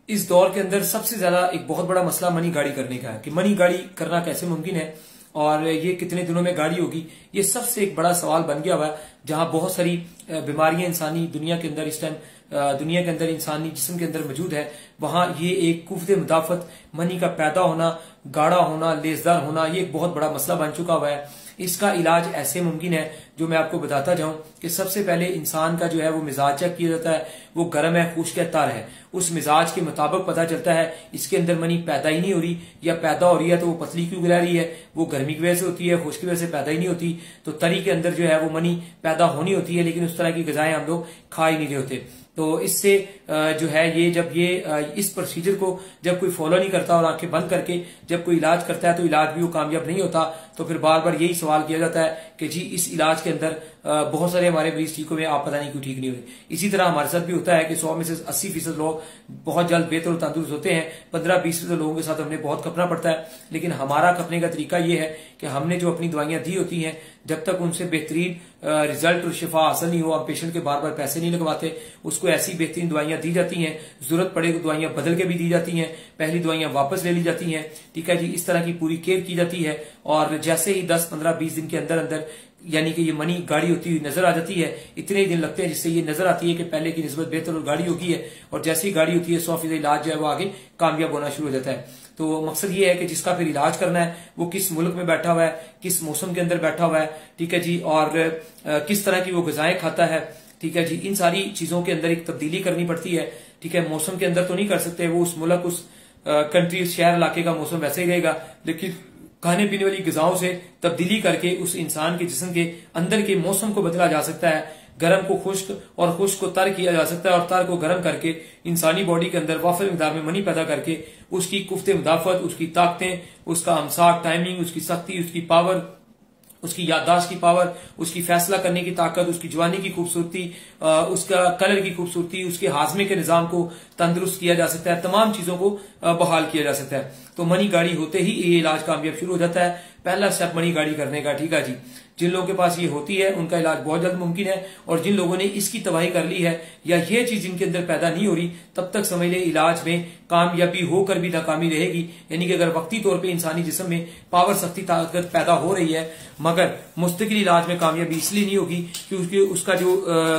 इस दौर के अंदर सबसे ज्यादा एक बहुत बड़ा मसला मनी गाड़ी करने का है कि मनी गाड़ी करना कैसे मुमकिन है और ये कितने दिनों में गाड़ी होगी। ये सबसे एक बड़ा सवाल बन गया हुआ है, जहां बहुत सारी बीमारियां इंसानी दुनिया के अंदर इस टाइम दुनिया के अंदर इंसानी जिस्म के अंदर मौजूद है। वहां ये एक कुव्वत मुदाफत मनी का पैदा होना, गाढ़ा होना, लेसदार होना, ये एक बहुत बड़ा मसला बन चुका हुआ है। इसका इलाज ऐसे मुमकिन है जो मैं आपको बताता जाऊं कि सबसे पहले इंसान का जो है वो मिजाज चेक किया जाता है, वो गर्म है, खुश्क है, तर है। उस मिजाज के मुताबिक पता चलता है इसके अंदर मनी पैदा ही नहीं हो रही, या पैदा हो रही है तो वो पतली क्यों गिरा रही है, वो गर्मी की वजह से होती है, खुश्क की वजह से पैदा ही नहीं होती। तो तरी के अंदर जो है वो मनी पैदा होनी होती है, लेकिन उस तरह की गजाएं हम लोग खा ही नहीं रहे होते। तो इससे जो है ये जब ये इस प्रोसीजर को जब कोई फॉलो नहीं करता और आंखें बंद करके जब कोई इलाज करता है तो इलाज भी वो कामयाब नहीं होता। तो फिर बार बार यही सवाल किया जाता है कि जी इस इलाज के अंदर बहुत सारे हमारे मरीज ठीक हुए, आप पता नहीं क्यों ठीक नहीं हुए। इसी तरह हमारे साथ भी होता है कि 100 में से 80% लोग बहुत जल्द बेहतर और तंदुरुस्त होते हैं, 15-20% लोगों के साथ हमने बहुत खपना पड़ता है। लेकिन हमारा खपने का तरीका ये है कि हमने जो अपनी दवाइयां दी होती हैं, जब तक उनसे बेहतरीन रिजल्ट और शिफा हासिल नहीं हो, हम पेशेंट के बार बार पैसे नहीं लगवाते। उसको ऐसी बेहतरीन दवाइयां दी जाती हैं, जरूरत पड़े तो दवाइयां बदल के भी दी जाती हैं, पहली दवाइयां वापस ले ली जाती हैं। ठीक है जी, इस तरह की पूरी केयर की जाती है। और जैसे ही 10, 15, 20 दिन के अंदर अंदर यानी कि ये मनी गाड़ी होती हुई नजर आ जाती है, इतने ही दिन लगते हैं जिससे ये नजर आती है कि पहले की निस्बत बेहतर और गाड़ी होगी है। और जैसे ही गाड़ी होती है 100% इलाज जो है वो आगे कामयाब होना शुरू हो जाता है। तो मकसद ये है कि जिसका फिर इलाज करना है वो किस मुल्क में बैठा हुआ है, किस मौसम के अंदर बैठा हुआ है, ठीक है जी, और किस तरह की वो गजाएं खाता है। ठीक है जी, इन सारी चीजों के अंदर एक तब्दीली करनी पड़ती है। ठीक है, मौसम के अंदर तो नहीं कर सकते, वो उस मुल्क उस कंट्री शहर इलाके का मौसम वैसे ही रहेगा, लेकिन खाने पीने वाली गजाओं से तब्दीली करके उस इंसान के जिस्म के अंदर के मौसम को बदला जा सकता है। गर्म को खुश्क और खुश्क को तर किया जा सकता है, और तर को गर्म करके इंसानी बॉडी के अंदर वाफिर मिकदार में मनी पैदा करके उसकी कुफ्त मुदाफत, उसकी ताकतें, उसका अमसाक टाइमिंग, उसकी सख्ती, उसकी पावर, उसकी याददाश्त की पावर, उसकी फैसला करने की ताकत, उसकी जवानी की खूबसूरती, उसका कलर की खूबसूरती, उसके हाजमे के निजाम को तंदुरुस्त किया जा सकता है, तमाम चीजों को बहाल किया जा सकता है। तो मनी गाड़ी होते ही ये इलाज कामयाब शुरू हो जाता है। पहला स्टेप मनी गाड़ी करने का, ठीक है जी। जिन लोगों के पास ये होती है उनका इलाज बहुत जल्द मुमकिन है, और जिन लोगों ने इसकी तबाही कर ली है या ये चीज इनके अंदर पैदा नहीं हो रही, तब तक समझ ले इलाज में कामयाबी होकर भी नाकामी रहेगी। यानी कि अगर वक्ती तौर पे इंसानी जिस्म में पावर, शक्ति, ताकत पैदा हो रही है, मगर मुस्तकिल इलाज में कामयाबी इसलिए नहीं होगी क्योंकि उसका जो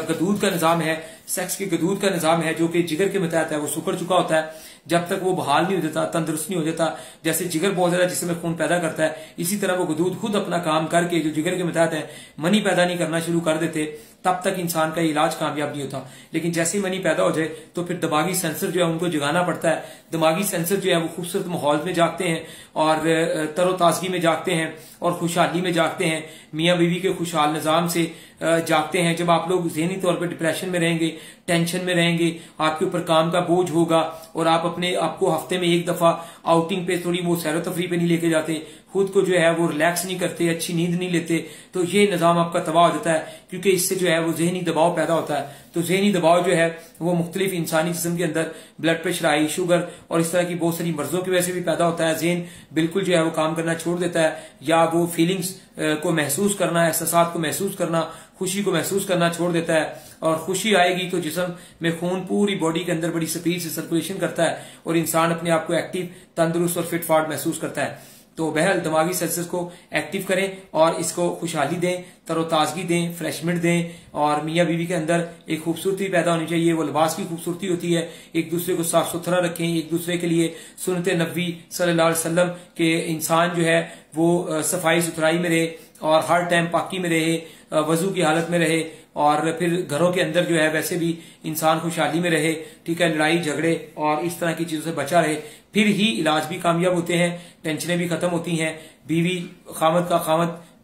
गदूद का निजाम है, सेक्स के गदूद का निजाम है, जो कि जिगर के मतहत है, वो सुकड़ चुका होता है। जब तक वो बहाल नहीं हो जाता, तंदुरुस्त नहीं हो जाता, जैसे जिगर बहुत ज्यादा जिस्म में खून पैदा करता है, इसी तरह वो गदूद खुद अपना काम करके जो जिगर के मतहत है मनी पैदा नहीं करना शुरू कर देते, तब तक इंसान का इलाज कामयाब नहीं होता। लेकिन जैसे ही मनी पैदा हो जाए तो फिर दिमागी सेंसर जो है उनको जगाना पड़ता है। दिमागी सेंसर जो है वो खूबसूरत माहौल में जागते हैं और तरोताजगी में जागते हैं और खुशहाली में जागते हैं, मियाँ बीवी के खुशहाल निजाम से जागते हैं। जब आप लोग ज़हनी तौर पर डिप्रेशन में रहेंगे, टेंशन में रहेंगे, आपके ऊपर काम का बोझ होगा और आप अपने आपको हफ्ते में एक दफा आउटिंग पे, थोड़ी वो सैरो तफरी पे नहीं लेके जाते, खुद को जो है वो रिलैक्स नहीं करते, अच्छी नींद नहीं लेते, तो ये निजाम आपका तबाह हो जाता है, क्योंकि इससे जो है वो जहनी दबाव पैदा होता है। तो जहनी दबाव जो है वो मुख्तलिफ इंसानी जिस्म के अंदर ब्लड प्रेशर, हाई शुगर और इस तरह की बहुत सारी मर्जों की वजह से भी पैदा होता है। जहन बिल्कुल जो है वो काम करना छोड़ देता है, या वो फीलिंग्स को महसूस करना, एहसास को महसूस करना, खुशी को महसूस करना छोड़ देता है। और खुशी आएगी तो जिस्म में खून पूरी बॉडी के अंदर बड़ी स्पीड से सर्कुलेशन करता है और इंसान अपने आप को एक्टिव, तंदुरुस्त और फिट फाट महसूस करता है। तो बहरहाल दिमागी सेंसर्स को एक्टिव करें और इसको खुशहाली दें, तरोताजगी दें, फ्रेशमेंट दें, और मियाँ बीवी के अंदर एक खूबसूरती पैदा होनी चाहिए। वो लिबास की खूबसूरती होती है, एक दूसरे को साफ सुथरा रखें, एक दूसरे के लिए सुन्नत नबी सल्लल्लाहु अलैहि वसल्लम के इंसान जो है वो सफाई सुथराई में रहे और हर टाइम पाकी में रहे, वजू की हालत में रहे, और फिर घरों के अंदर जो है वैसे भी इंसान खुशहाली में रहे। ठीक है, लड़ाई झगड़े और इस तरह की चीजों से बचा रहे, फिर ही इलाज भी कामयाब होते हैं, टेंशनें भी खत्म होती हैं। बीवी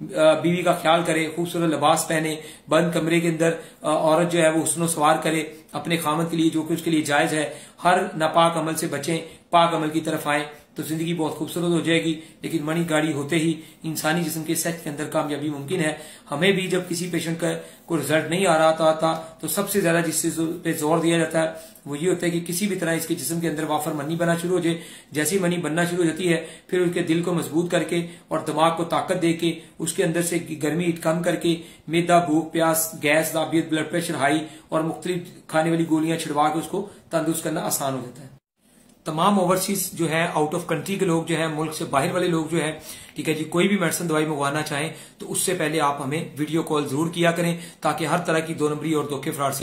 बीवी का ख्याल करे, खूबसूरत लिबास पहने, बंद कमरे के अंदर औरत जो है वो हुस्नो सवार करे अपने खामद के लिए, जो कि उसके लिए जायज है। हर नापाक अमल से बचें, पाक अमल की तरफ आए, तो जिंदगी बहुत खूबसूरत हो जाएगी। लेकिन मनी गाड़ी होते ही इंसानी जिस्म के सेक्स के अंदर कामयाबी मुमकिन है। हमें भी जब किसी पेशेंट को रिजल्ट नहीं आ रहा था तो सबसे ज्यादा जिस चीज पे जोर दिया जाता है वो ये होता है कि किसी भी तरह इसके जिस्म के अंदर वाफर मनी बनना शुरू हो जाए। जैसी मनी बनना शुरू हो जाती है, फिर उसके दिल को मजबूत करके और दिमाग को ताकत दे के उसके अंदर से गर्मी कम करके मैदा, भूख, प्यास, गैस, दाबियत, ब्लड प्रेशर हाई और मुख्तलिफ खाने वाली गोलियां छिड़वा के उसको तंदुरुस्त करना आसान हो जाता है। तमाम ओवरसीज जो है आउट ऑफ कंट्री के लोग जो है, मुल्क से बाहर वाले लोग जो है, ठीक है जी, कोई भी मेडिसिन दवाई मंगवाना चाहें तो उससे पहले आप हमें वीडियो कॉल जरूर किया करें, ताकि हर तरह की 2 नंबरी और धोखे फ्रॉड से